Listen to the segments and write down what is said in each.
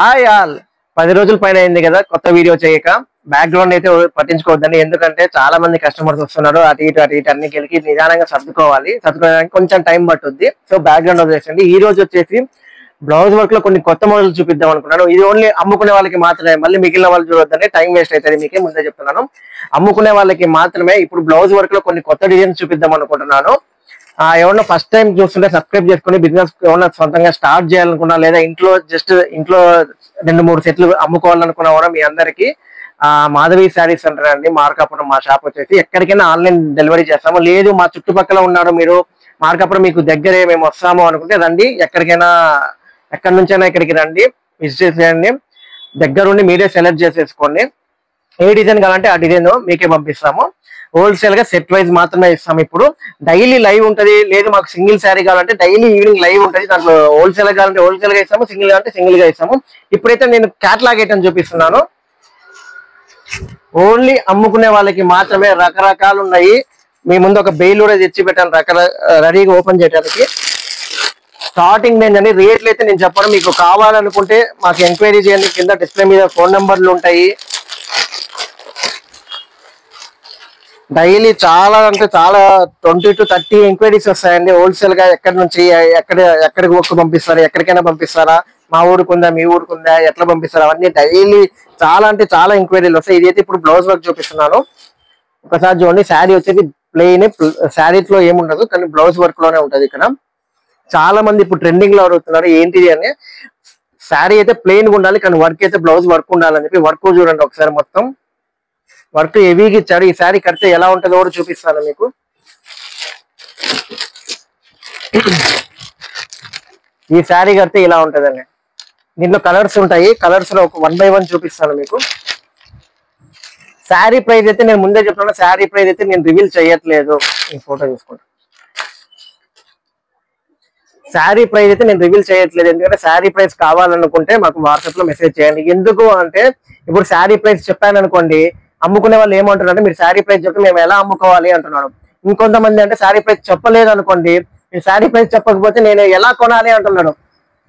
Hi all 10 రోజుల పైన అయింది కదా కొత్త వీడియో చేయక. బ్యాక్గ్రౌండ్ అయితే పట్టించుకోవద్దండి, ఎందుకంటే చాలా మంది కస్టమర్స్ వస్తున్నారు. అటు ఇటు అన్ని గెలికి నిదానంగా సర్దుకోవడానికి కొంచెం టైం పట్టుద్ది. సో బ్యాక్గ్రౌండ్ వదిలేసండి. ఈ రోజు వచ్చేసి బ్లౌజ్ వర్క్ లో కొన్ని కొత్త మోడల్ చూపిద్దాం అనుకున్నాను. ఇది ఓన్లీ అమ్ముకునే వాళ్ళకి మాత్రమే, మళ్ళీ మిగిలిన వాళ్ళు చూడొద్దండి, టైం వేస్ట్ అవుతుంది. మీకే ముందే చెప్తున్నాను, అమ్ముకునే వాళ్ళకి మాత్రమే. ఇప్పుడు బ్లౌజ్ వర్క్ లో కొన్ని కొత్త డిజైన్స్ చూపిద్దాం అనుకుంటున్నాను. ఎవరన్నా ఫస్ట్ టైం చూస్తుంటే సబ్స్క్రైబ్ చేసుకుని బిజినెస్ ఏమన్నా సొంతంగా స్టార్ట్ చేయాలనుకున్నా, లేదా ఇంట్లో 2-3 సెట్లు అమ్ముకోవాలనుకున్నా కూడా మీ అందరికి మాధవి శారీస్ సెంటర్ అండి, మార్కాపురం మా షాప్ వచ్చేసి. ఎక్కడికైనా ఆన్లైన్ డెలివరీ చేస్తాము. లేదు మా చుట్టుపక్కల ఉన్నారు మీరు, మార్కాపురం మీకు దగ్గరే, మేము వస్తాము అనుకుంటే రండి. ఎక్కడి నుంచైనా ఇక్కడికి రండి, విజిట్ చేయండి. దగ్గరుండి మీరే సెలెక్ట్ చేసేసుకోండి. ఏ డిజైన్ కావాలంటే ఆ డిజైన్ మీకే పంపిస్తాము. హోల్సేల్ గా సెట్ వైజ్ మాత్రమే ఇస్తాం. ఇప్పుడు డైలీ లైవ్ ఉంటది, లేదు మాకు సింగిల్ శారీ కావాలంటే డైలీ ఈవినింగ్ లైవ్ ఉంటది. దాంట్లో హోల్సేల్ కావాలంటే హోల్సేల్ గా ఇస్తాము, సింగిల్ కావాలంటే సింగిల్ గా ఇస్తాము. ఇప్పుడైతే నేను క్యాటలాగ్ ఐటమ్ చూపిస్తున్నాను. ఓన్లీ అమ్ముకునే వాళ్ళకి మాత్రమే. రకరకాలు ఉన్నాయి. మీ ముందు ఒక బెయిల్ కూడా తెచ్చి పెట్టాను రెడీగా ఓపెన్ చేయడానికి. స్టార్టింగ్ రేంజ్ అండి. రేట్లు అయితే నేను చెప్పను, మీకు కావాలనుకుంటే మాకు ఎంక్వైరీ చేయండి. కింద డిస్ప్లే మీద ఫోన్ నెంబర్లు ఉంటాయి. డైలీ చాలా 20-30 ఎంక్వైరీస్ వస్తాయండి. హోల్సేల్ గా ఎక్కడి నుంచి ఎక్కడికి ఒక్క పంపిస్తారా, ఎక్కడికైనా పంపిస్తారా, మా ఊరికి ఉందా, మీ ఊరికి ఉందా, ఎట్లా పంపిస్తారా, అవన్నీ డైలీ చాలా ఎంక్వైరీలు వస్తాయి. ఇదైతే ఇప్పుడు బ్లౌజ్ వర్క్ చూపిస్తున్నాను. ఒకసారి చూడండి. శారీ వచ్చేసి ప్లెయిన్, శారీస్ లో ఏముండదు, కానీ బ్లౌజ్ వర్క్ లోనే ఉంటది. ఇక్కడ చాలా మంది ఇప్పుడు ట్రెండింగ్ లో అడుగుతున్నారు ఏంటిది అని. శారీ అయితే ప్లెయిన్ గా ఉండాలి, కానీ వర్క్ అయితే బ్లౌజ్ వర్క్ ఉండాలని చెప్పి. వర్క్ చూడండి ఒకసారి, మొత్తం వర్క్ హెవీగా ఇచ్చాడు. ఈ శారీ కడితే ఎలా ఉంటుందో కూడా చూపిస్తాను మీకు. ఈ శారీ కడితే ఇలా ఉంటుందండి. దీంట్లో కలర్స్ ఉంటాయి. కలర్స్ లో ఒక 1 by 1 చూపిస్తాను మీకు. శారీ ప్రైస్ అయితే నేను ముందే చెప్తున్నాను, శారీ ప్రైస్ అయితే నేను రివీల్ చేయట్లేదు. ఈ ఫోటో చూసుకుంటా. శారీ ప్రైస్ అయితే నేను రివీల్ చేయట్లేదు, ఎందుకంటే శారీ ప్రైస్ కావాలనుకుంటే మాకు వాట్సాప్ లో మెసేజ్ చేయండి. ఎందుకు అంటే ఇప్పుడు శారీ ప్రైస్ చెప్పాను అనుకోండి, అమ్ముకునే వాళ్ళు ఏమంటున్నారు, మీరు శారీ ప్రైస్ చెప్తే మేము ఎలా అమ్ముకోవాలి అంటున్నాడు. ఇంకొంతమంది అంటే శారీ ప్రైస్ చెప్పలేదు అనుకోండి, మీరు శారీ ప్రైస్ చెప్పకపోతే నేను ఎలా కొనాలి అంటున్నాడు.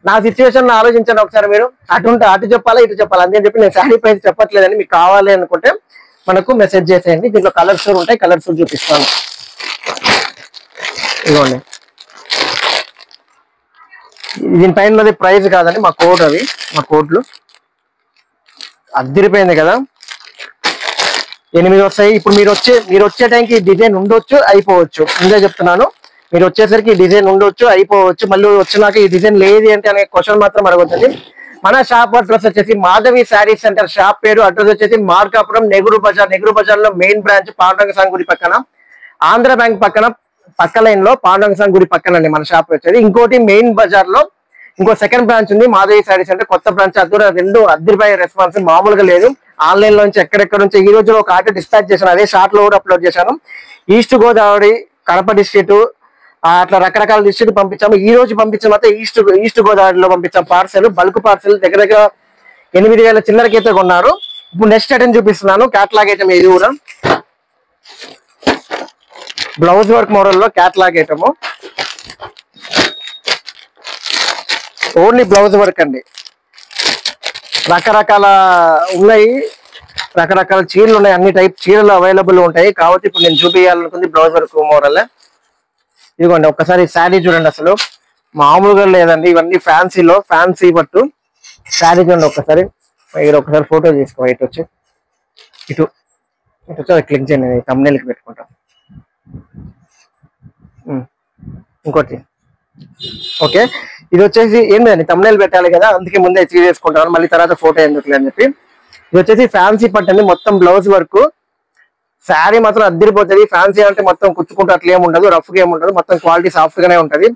నా సిచ్యువేషన్ ఆలోచించండి ఒకసారి. మీరు అటు చెప్పాలా, ఇటు చెప్పాలా, అందుకని చెప్పి నేను శారీ ప్రైస్ చెప్పట్లేదని. మీకు కావాలి అనుకుంటే మనకు మెసేజ్ చేసేయండి. దీంట్లో కలర్స్ ఉంటాయి, కలర్స్ చూపిస్తాను. ఇదిగోండి, దీనిపైన ప్రైస్ కాదండి, మా కోడ్ అవి, మా కోడ్లు. అదిరిపోయింది కదా, 8 వస్తాయి. ఇప్పుడు మీరు వచ్చే టైంకి డిజైన్ ఉండొచ్చు, అయిపోవచ్చు. ముందే చెప్తున్నాను, మీరు వచ్చేసరికి డిజైన్ ఉండొచ్చు, అయిపోవచ్చు. మళ్ళీ వచ్చినాక ఈ డిజైన్ లేదు అంటే అనే క్వశ్చన్ మాత్రం అడగొద్దండి. మన షాప్ అడ్రస్ వచ్చేసి మాధవి శారీ సెంటర్. షాప్ పేరు, అడ్రస్ వచ్చేసి మార్కాపురం, నెహ్రూ బజార్ లో మెయిన్ బ్రాంచ్ పాండురంగ స్వామి గుడి పక్కన, ఆంధ్ర బ్యాంక్ పక్క లైన్ లో పాండురంగ స్వామి గుడి పక్కన అండి మన షాప్ వచ్చేది. ఇంకోటి మెయిన్ బజార్ లో ఇంకో సెకండ్ బ్రాంచ్ ఉంది, మాధవి శారీ సెంటర్, కొత్త బ్రాంచ్. అది కూడా 2 అద్దరిపోయే రెస్పాన్స్, మామూలుగా లేదు. ఆన్లైన్ నుంచి ఎక్కడెక్కడ నుంచి ఈ రోజు ఒక ఆర్డర్ డిస్పాచ్ చేశాను, అదే షార్ట్ లో కూడా అప్లోడ్ చేశాను. ఈస్ట్ గోదావరి, కడప డిస్ట్రిక్ట్, అట్లా రకరకాల డిస్ట్రిక్ట్ పంపించాము. ఈ రోజు పంపించిన మాత్రం ఈస్ట్ గోదావరిలో పంపించాం పార్సెల్, బల్క్ పార్సెల్. దగ్గర 8,000 చిల్లరకి అయితే కొన్నారు. ఇప్పుడు నెక్స్ట్ ఐటమ్ చూపిస్తున్నాను, క్యాటలాగ్ ఐటమ్. ఇది కూడా బ్లౌజ్ వర్క్ మోడల్ లో catalogue item, only blouse work అండి. రకరకాల ఉన్నాయి, రకరకాల చీరలు ఉన్నాయి, అన్ని టైప్ చీరలు అవైలబుల్ ఉంటాయి. కాబట్టి ఇప్పుడు నేను చూపించాలనుకుంది బ్లౌజ్ వర్క్ మోడల్. ఇదిగోండి, ఒక్కసారి శారీ చూడండి, అసలు మామూలుగా లేదండి. ఇవన్నీ ఫ్యాన్సీ పట్టు శారీ చూడండి. ఒకసారి ఫోటో తీసుకో. ఇటు వచ్చి క్లిక్ చేయండి, thumbnail-కి పెట్టుకుంటాం. ఇంకోటి ఓకే, ఇది వచ్చేసి ఏంటండి, thumbnail పెట్టాలి కదా, అందుకే ముందే చేసుకుంటాను, మళ్ళీ తర్వాత ఫోటో ఎందుకులే అని చెప్పి. ఇది వచ్చేసి ఫ్యాన్సీ పట్టు అండి, మొత్తం బ్లౌజ్ వర్క్. శారీ మాత్రం అద్దరిపోతుంది. ఫ్యాన్సీ అంటే మొత్తం కుచ్చుకుంటూ అట్లా ఏముండదు, రఫ్గా ఏముండదు, మొత్తం క్వాలిటీ సాఫ్ట్ గానే ఉంటది.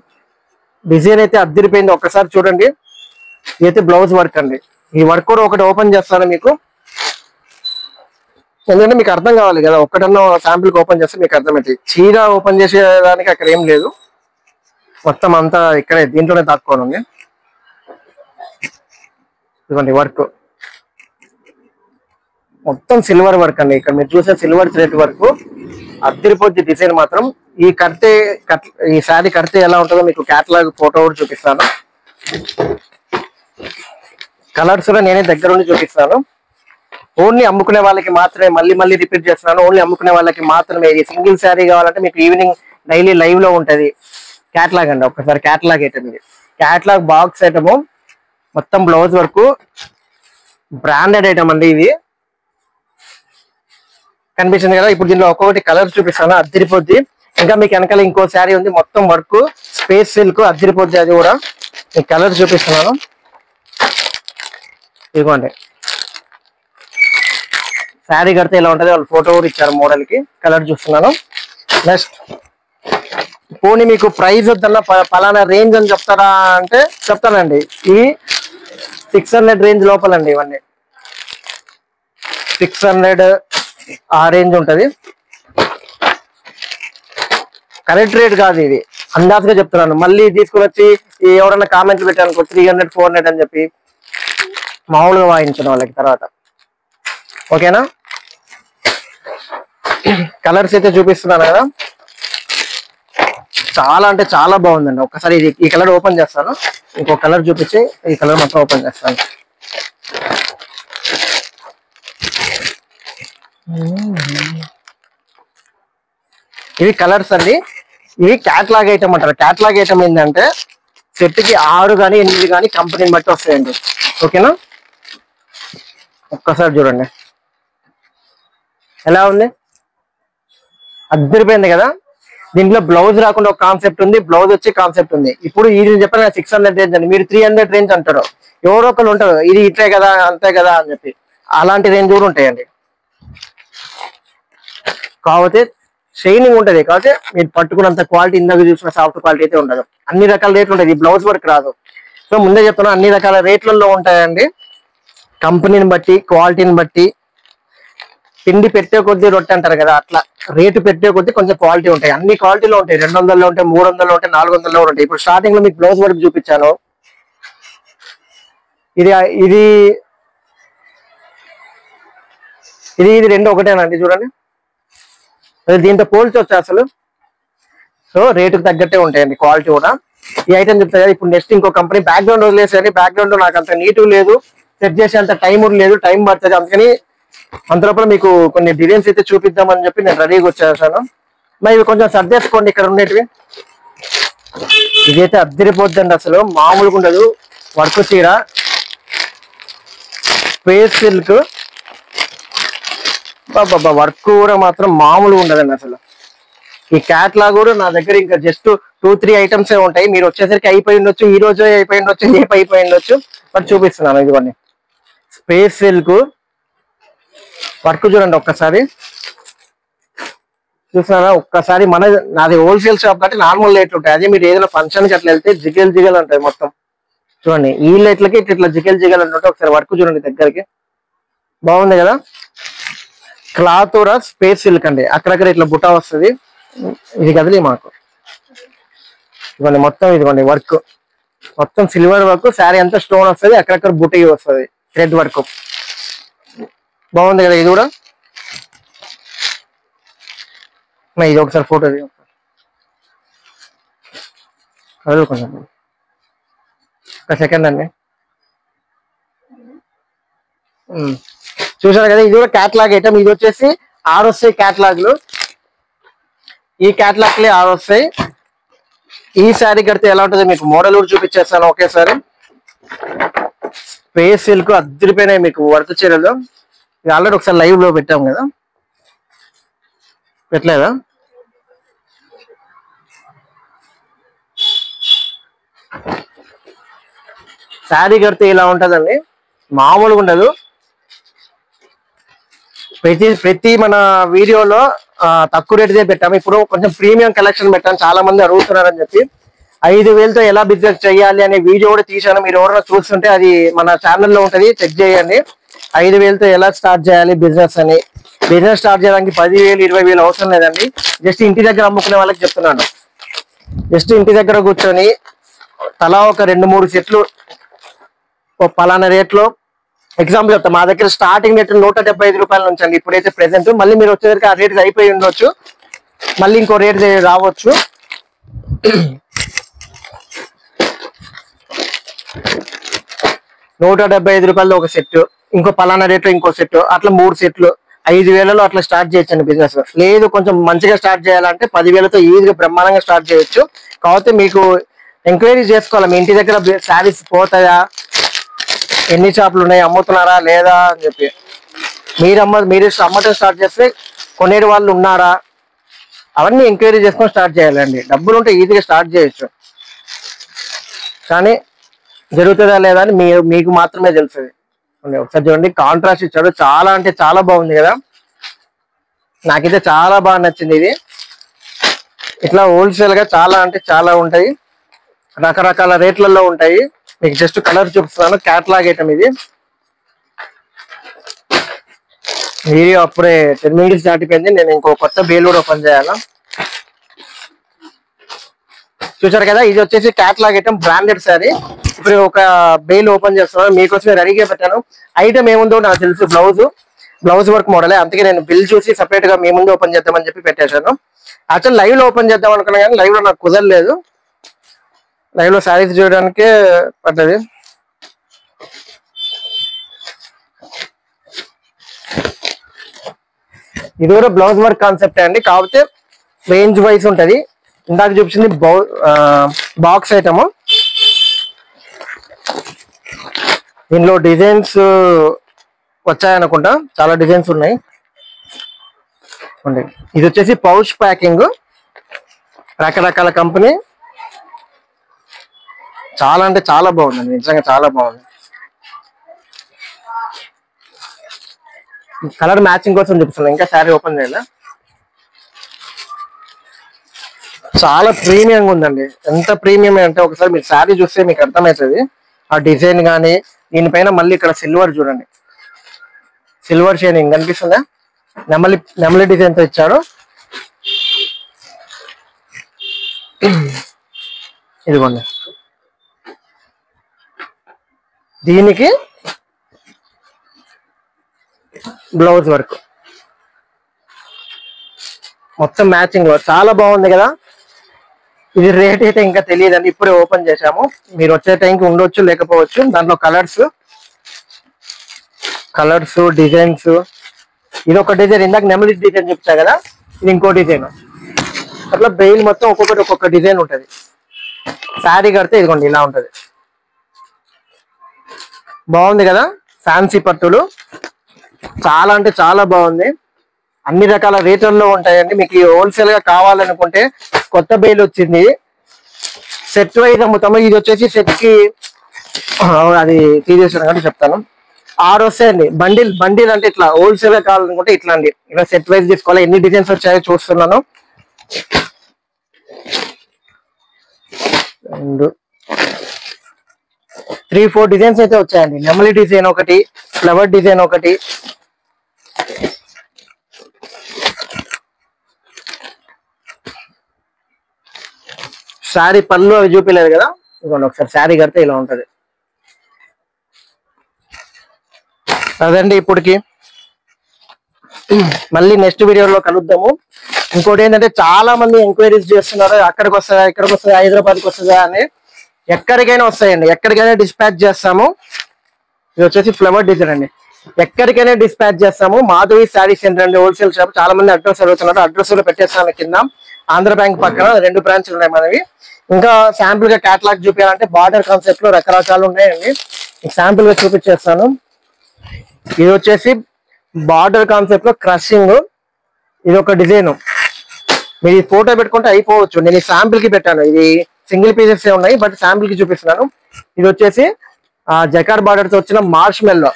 డిజైన్ అయితే అద్దరిపోయింది, ఒక్కసారి చూడండి. ఇదైతే బ్లౌజ్ వర్క్ అండి. ఈ వర్క్ కూడా ఒకటి ఓపెన్ చేస్తాను మీకు, ఎందుకంటే మీకు అర్థం కావాలి కదా. ఒక్కటన్నా శాంపుల్ ఓపెన్ చేస్తే మీకు అర్థమవుతుంది. చీర ఓపెన్ చేసేదానికి అక్కడ ఏం లేదు, మొత్తం అంతా ఇక్కడే దీంట్లోనే దాక్కోనుంది. ఇదిగోండి వర్క్, మొత్తం సిల్వర్ వర్క్ అండి. ఇక్కడ మీరు చూసే సిల్వర్ థ్రెడ్ వర్క్ అద్దరిపోద్ది. డిజైన్ మాత్రం ఈ శారీ కడితే ఎలా ఉంటుందో మీకు క్యాటలాగ్ ఫోటో కూడా చూపిస్తాను. కలర్స్ కూడా నేనే దగ్గర ఉండి చూపిస్తాను. ఓన్లీ అమ్ముకునే వాళ్ళకి మాత్రమే, మళ్ళీ మళ్ళీ రిపీట్ చేస్తున్నాను, ఓన్లీ అమ్ముకునే వాళ్ళకి మాత్రమే. ఇది సింగిల్ శారీ కావాలంటే మీకు ఈవినింగ్ డైలీ లైవ్ లో ఉంటది. క్యాట్లాగ్ అండి, ఒక్కసారి క్యాట్లాగ్ ఐటమ్ ఇది. క్యాట్లాగ్ బాక్స్ ఐటమ్, మొత్తం బ్లౌజ్ వరకు, బ్రాండెడ్ ఐటమ్ అండి ఇది. కనిపిస్తుంది కదా. ఇప్పుడు దీనిలో ఒక్కొక్కటి కలర్ చూపిస్తాను, అద్దరిపోద్ది. ఇంకా మీకు వెనకాల ఇంకో శారీ ఉంది, మొత్తం వర్క్ స్పేస్ సిల్క్, అద్దరిపోద్ది. అది కూడా మీకు కలర్ చూపిస్తున్నాను. ఇదిగోండి, శారీ కడితే ఇలా ఉంటది. వాళ్ళు ఫోటో కూడా ఇచ్చారు మోడల్ కి. కలర్ చూస్తున్నాను. నెక్స్ట్, పోనీ మీకు ప్రైస్ వద్దన్నా పలానా రేంజ్ అని చెప్తారా అంటే చెప్తానండి. ఇవి 600 రేంజ్ లోపలండి. ఇవన్నీ 600 ఆ రేంజ్ ఉంటది. కరెక్ట్ రేట్ కాదు ఇది, అందాజుగా చెప్తున్నాను. మళ్ళీ తీసుకుని వచ్చి ఎవరన్నా కామెంట్లు పెట్టాను 300 400 అని చెప్పి మామూలుగా వాయించడం వాళ్ళకి తర్వాత. ఓకేనా. కలర్స్ అయితే చూపిస్తున్నాను కదా, చాలా అంటే చాలా బాగుందండి. ఒక్కసారి ఈ కలర్ ఓపెన్ చేస్తాను, ఇంకో కలర్ చూపించి ఈ కలర్ మొత్తం ఓపెన్ చేస్తాను. ఇవి కలర్స్ అండి. ఇవి క్యాట్లాగ్ ఐటమ్ అంటారు. క్యాట్లాగ్ ఐటమ్ ఏంటంటే సెట్ కి 6 కానీ 8 కానీ కంపెనీని బట్టి వస్తాయండి. ఓకేనా. ఒక్కసారి చూడండి ఎలా ఉంది, అద్దరిపోయింది కదా. దీంట్లో బ్లౌజ్ రాకుండా ఒక కాన్సెప్ట్ ఉంది, బ్లౌజ్ వచ్చి కాన్సెప్ట్ ఉంది. ఇప్పుడు ఇది చెప్పిన 600 రేంజ్ అండి, మీరు 300 రేంజ్ అంటారు. ఎవరో ఒకరు ఉంటారు ఇది ఇట్లే కదా అంతే కదా అని చెప్పి, అలాంటి రేంజ్ కూడా ఉంటాయండి. కాకపోతే షైనింగ్ ఉంటది, కాకపోతే మీరు పట్టుకున్నంత క్వాలిటీ, ఇందాక చూసిన సాఫ్ట్ క్వాలిటీ అయితే ఉండదు. అన్ని రకాల రేట్లు ఉంటాయి, బ్లౌజ్ వర్క్ రాదు. సో ముందే చెప్తున్నా, అన్ని రకాల రేట్లలో ఉంటాయండి. కంపెనీని బట్టి, క్వాలిటీని బట్టి. పిండి పెట్టే కొద్దీ రొట్టె అంటారు కదా, అట్లా రేటు పెట్టే కొద్దీ కొంచెం క్వాలిటీ ఉంటాయి. అన్ని క్వాలిటీలో ఉంటాయి. 200లో ఉంటాయి, 300లో ఉంటాయి, 400లో ఉంటాయి. ఇప్పుడు స్టార్టింగ్ లో మీకు బ్లౌజ్ వర్క్ చూపించాను. ఇది ఇది ఇది ఇది రెండు ఒకటేనండి, చూడండి. దీంతో పోల్చొచ్చు అసలు. సో రేటుకు తగ్గట్టే ఉంటాయండి క్వాలిటీ కూడా. ఈ ఐటమ్ చెప్తా కదా. ఇప్పుడు నెక్స్ట్ ఇంకో కంపెనీ బ్యాక్గ్రౌండ్ వదిలేసేది. బ్యాక్గ్రౌండ్ నాకు అంత నీట్ లేదు, సెట్ చేసే అంత టైం లేదు, టైం పడుతుంది. అందుకని అంతలోపల మీకు కొన్ని డిజైన్స్ అయితే చూపిద్దామని చెప్పి నేను రెడీగా వచ్చేసాను. మరి ఇవి కొంచెం సర్దేసుకోండి, ఇక్కడ ఉండేటివి. ఇదైతే అద్దరిపోద్దండి, అసలు మామూలుగా ఉండదు. వర్క్ చీర, స్పేస్ సిల్క్, బాబా వర్క్ కూడా మాత్రం మామూలుగా ఉండదండి అసలు. ఈ క్యాట్లాగ్ కూడా నా దగ్గర ఇంకా జస్ట్ 2-3 ఐటమ్స్ ఉంటాయి. మీరు వచ్చేసరికి అయిపోయి ఉండొచ్చు, ఈ రోజు అయిపోయి ఉండొచ్చు, రేపు అయిపోయి ఉండొచ్చు. బట్ చూపిస్తున్నాను. ఇదిగోండి, స్పేస్ సిల్క్ వర్క్ చూడండి ఒక్కసారి. చూస్తున్నారా ఒక్కసారి. నాది హోల్సేల్ షాప్ కాబట్టి నార్మల్ రేట్లు ఉంటాయి. అదే మీరు ఏదైనా ఫంక్షన్కి అట్లా వెళ్తే జిగేల్ జిగేల్ ఉంటాయి మొత్తం. చూడండి ఈ రేట్లకి ఇట్లా జిగేల్ జిగేల్ అంటుంటే ఒకసారి వర్క్ చూడండి దగ్గరికి. బాగుంది కదా. క్లాత్ కూడా స్పేస్ సిల్క్ అండి, అక్కడక్కడ ఇట్లా బుటా వస్తుంది. ఇది కదిలే మాకు. ఇదిగోండి మొత్తం, ఇదిగోండి వర్క్ మొత్తం సిల్వర్ వర్క్. శారీ అంతా స్టోన్ వస్తుంది, అక్కడక్కడ బుటీ వస్తుంది, థ్రెడ్ వర్క్. బాగుంది కదా. ఇది కూడా ఇది ఒకసారి ఫోటో కొంచెం ఒక సెకండ్ అండి. చూసారు కదా, ఇది కూడా క్యాట్లాగ్ ఐటమ్. ఇది వచ్చేసి 6 వస్తాయి క్యాట్లాగ్లు. ఈ క్యాట్లాగ్లే 6 వస్తాయి. ఈ శారీ కడితే ఎలా ఉంటుంది మీకు మోడల్ కూడా చూపించేస్తాను ఒకేసారి. స్పేస్ సిల్క్ అద్దరిపోయినాయి మీకు వర్క్ చీరలు. ఇది ఆల్రెడీ ఒకసారి లైవ్ లో పెట్టాం కదా, పెట్టలేదా? శారీ కడితే ఇలా ఉంటదండి, మామూలుగా ఉండదు. ప్రతి మన వీడియోలో తక్కువ రేటుదే పెట్టాము. ఇప్పుడు కొంచెం ప్రీమియం కలెక్షన్ పెట్టాను, చాలా మంది అడుగుతున్నారని చెప్పి. 5,000తో ఎలా బిజినెస్ చేయాలి అనే వీడియో కూడా తీసాను. మీరు ఎవరైనా చూస్తుంటే అది మన ఛానల్లో ఉంటుంది, చెక్ చేయండి. 5,000తో ఎలా స్టార్ట్ చేయాలి బిజినెస్ అని. బిజినెస్ స్టార్ట్ చేయడానికి 10,000 20,000 అవసరం లేదండి. జస్ట్ ఇంటి దగ్గర అమ్ముకునే వాళ్ళకి చెప్తున్నాను. జస్ట్ ఇంటి దగ్గర కూర్చొని తలా ఒక 2-3 సెట్లు పలానా రేట్లో. ఎగ్జాంపుల్ చెప్తా, మా దగ్గర స్టార్టింగ్ రేట్ 175 రూపాయల నుంచి అండి. ఇప్పుడైతే ప్రెసెంట్. మళ్ళీ మీరు వచ్చేసరికి ఆ రేట్ అయిపోయి ఉండొచ్చు, మళ్ళీ ఇంకో రేట్ రావచ్చు. 175 రూపాయలు ఒక సెట్, ఇంకో పలానా రేట్లో ఇంకో సెట్, అట్లా 3 సెట్లు 5,000లో అట్లా స్టార్ట్ చేయొచ్చండి బిజినెస్. లేదు కొంచెం మంచిగా స్టార్ట్ చేయాలంటే 10,000తో ఈజీగా బ్రహ్మాండంగా స్టార్ట్ చేయొచ్చు. కాకపోతే మీకు ఎంక్వైరీ చేసుకోవాలి, మీ ఇంటి దగ్గర శారీస్ పోతాయా, ఎన్ని షాపులు ఉన్నాయి, అమ్ముతున్నారా లేదా అని చెప్పి. మీరు అమ్మటం స్టార్ట్ చేస్తే కొనేటి వాళ్ళు ఉన్నారా, అవన్నీ ఎంక్వైరీ చేసుకొని స్టార్ట్ చేయాలండి. డబ్బులు ఉంటే ఈజీగా స్టార్ట్ చేయొచ్చు, కానీ జరుగుతుందా లేదా అని మీకు మాత్రమే తెలుస్తుంది. ఒకసారి చూడండి, కాంట్రాస్ట్ ఇచ్చాడు, చాలా అంటే చాలా బాగుంది కదా. నాకైతే చాలా బాగా నచ్చింది ఇది. ఇట్లా హోల్సేల్ గా చాలా అంటే చాలా ఉంటాయి, రకరకాల రేట్లలో ఉంటాయి. మీకు జస్ట్ కలర్ చూపిస్తున్నాను, క్యాటలాగ్ ఐటమ్ ఇది. వీడియో అప్పుడే 10 minutes దాటిపోయింది, నేను ఇంకో కొత్త బేల్ కూడా ఓపెన్ చేయాలా. చూసారు కదా, ఇది వచ్చేసి క్యాటలాగ్ ఐటమ్, బ్రాండెడ్ శారీ. ఇప్పుడు ఒక బెయిల్ ఓపెన్ చేస్తున్నాను, మీకోసమే రెడీగా పెట్టాను. ఐటమ్ ఏముందో నాకు తెలుసు, బ్లౌజ్ వర్క్ మోడలే, అందుకే నేను బిల్ చూసి సపరేట్ గా మీ ముందు ఓపెన్ చేద్దామని చెప్పి పెట్టేశాను. యాక్చువల్ లైవ్ లో ఓపెన్ చేద్దాం అనుకున్నా కానీ లైవ్ లో నాకు కుదరలేదు, లైవ్ లో శారీస్ చూడడానికే పడ్డది. ఇది కూడా బ్లౌజ్ వర్క్ కాన్సెప్ట్ అండి, కాకపోతే రేంజ్ వైజ్ ఉంటది. ఇందాక చూపించింది బాక్స్ ఐటమ్, దీనిలో డిజైన్స్ వచ్చాయనుకుంటా, చాలా డిజైన్స్ ఉన్నాయి. ఇది వచ్చేసి పౌచ్ ప్యాకింగ్, రకరకాల కంపెనీ, చాలా అంటే చాలా బాగుందండి, నిజంగా చాలా బాగుంది. కలర్ మ్యాచింగ్ కోసం చూపిస్తున్నాను, ఇంకా శారీ ఓపెన్ చేయాలి. చాలా ప్రీమియంగా ఉందండి, ఎంత ప్రీమియం అంటే ఒకసారి మీరు శారీ చూస్తే మీకు అర్థమవుతుంది. ఆ డిజైన్ కానీ, దీనిపైన మళ్ళీ ఇక్కడ సిల్వర్ చూడండి, సిల్వర్ షైనింగ్ కనిపిస్తుందా, నెమలి డిజైన్ తో ఇచ్చాడు. ఇదిగోండి, దీనికి బ్లౌజ్ వర్క్ మొత్తం మ్యాచింగ్ చాలా బాగుంది కదా. ఇది రేట్ అయితే ఇంకా తెలియదండి, ఇప్పుడే ఓపెన్ చేసాము, మీరు వచ్చే టైంకి ఉండొచ్చు లేకపోవచ్చు. దాంట్లో కలర్స్ డిజైన్స్, ఇది ఒక డిజైన్, ఇందాక నెమలి డిజైన్ చెప్తా కదా, ఇది ఇంకో డిజైన్. అట్లా బెయిల్ మొత్తం ఒక్కొక్క డిజైన్ ఉంటుంది. శారీ కడితే ఇదిగోండి ఇలా ఉంటది, బాగుంది కదా. ఫ్యాన్సీ పట్టులు చాలా అంటే చాలా బాగుంది, అన్ని రకాల రేట్లలో ఉంటాయండి. మీకు హోల్సేల్ గా కావాలనుకుంటే కొత్త బెయిల్ వచ్చింది, సెట్ వైజ్ అమ్ముతాము. ఇది వచ్చేసి సెట్ కి అది తీసేసాను కాబట్టి చెప్తాను, 6 వస్తాయండి. బండిల్ అంటే ఇట్లా హోల్సేల్ గా కావాలనుకుంటే ఇట్లా అండి, ఇలా సెట్ వైజ్ తీసుకోవాలి. ఎన్ని డిజైన్స్ వచ్చాయో చూస్తున్నాను, 3-4 డిజైన్స్ అయితే వచ్చాయండి. నెమలి డిజైన్ ఒకటి, ఫ్లవర్ డిజైన్ ఒకటి, శారీ పళ్ళు అవి చూపించలేదు కదా, ఇదిగోండి ఒకసారి శారీ కడితే ఇలా ఉంటది. అదండి ఇప్పటికి, మళ్ళీ నెక్స్ట్ వీడియోలో కలుద్దాము. ఇంకోటి ఏంటంటే చాలా మంది ఎంక్వైరీస్ చేస్తున్నారు, అక్కడికి వస్తుందా ఇక్కడికి వస్తుందా హైదరాబాద్కి వస్తుందా అని. ఎక్కడికైనా వస్తాయండి, ఎక్కడికైనా డిస్పాచ్ చేస్తాము. ఇది వచ్చేసి ఫ్లవర్ డిజైన్ అండి, ఎక్కడికైనా డిస్పాచ్ చేస్తాము. మాధవి శారీ సెంటర్ అండి, హోల్సేల్ షాప్. చాలా మంది అడ్రస్ అడుగుతున్నారు, అడ్రస్ కూడా పెట్టేస్తాను కింద. ఆంధ్ర బ్యాంక్ పక్కన 2 బ్రాంచ్లు ఉన్నాయి మనవి. ఇంకా శాంపుల్ గా క్యాటలాగ్ చూపించాలంటే బార్డర్ కాన్సెప్ట్ లో రకరకాలు ఉన్నాయండి, శాంపుల్ గా చూపించేస్తాను. ఇది వచ్చేసి బార్డర్ కాన్సెప్ట్ లో క్రషింగ్, ఇది ఒక డిజైన్. మీరు ఈ ఫోటో పెట్టుకుంటే అయిపోవచ్చు, నేను ఈ శాంపుల్ కి పెట్టాను. ఇది సింగిల్ పీసెస్ ఉన్నాయి, బట్ శాంపుల్ కి చూపిస్తున్నాను. ఇది వచ్చేసి జకార్ బార్డర్ తో వచ్చిన మార్ష్ మెల్లో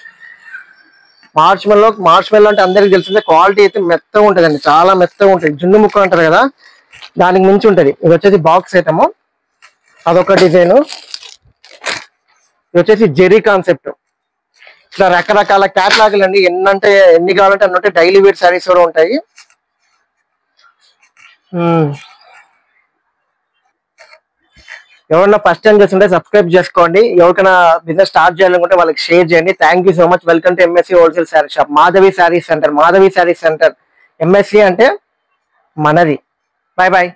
అంటే అందరికి తెలిసిందే, క్వాలిటీ అయితే మెత్తగా ఉంటుందండి, చాలా మెత్తగా ఉంటుంది. జున్ను ముక్క అంటారు కదా, దానికి మించి ఉంటది. ఇది వచ్చేసి బాక్స్ ఐటమ్, అదొక డిజైన్. ఇది వచ్చేసి జెరీ కాన్సెప్ట్. ఇట్లా రకరకాల క్యాటలాగులు అండి, ఎన్ని కావాలంటే అన్ని ఉంటాయి. డైలీ వేర్ శారీస్ కూడా ఉంటాయి. ఎవరన్నా ఫస్ట్ టైం చేస్తుంటే సబ్స్క్రైబ్ చేసుకోండి. ఎవరికైనా బిజినెస్ స్టార్ట్ చేయాలనుకుంటే వాళ్ళకి షేర్ చేయండి. Thank you so much. Welcome to MSC wholesale sari shop, Madhavi sari centre. MSC అంటే మనది. Bye bye.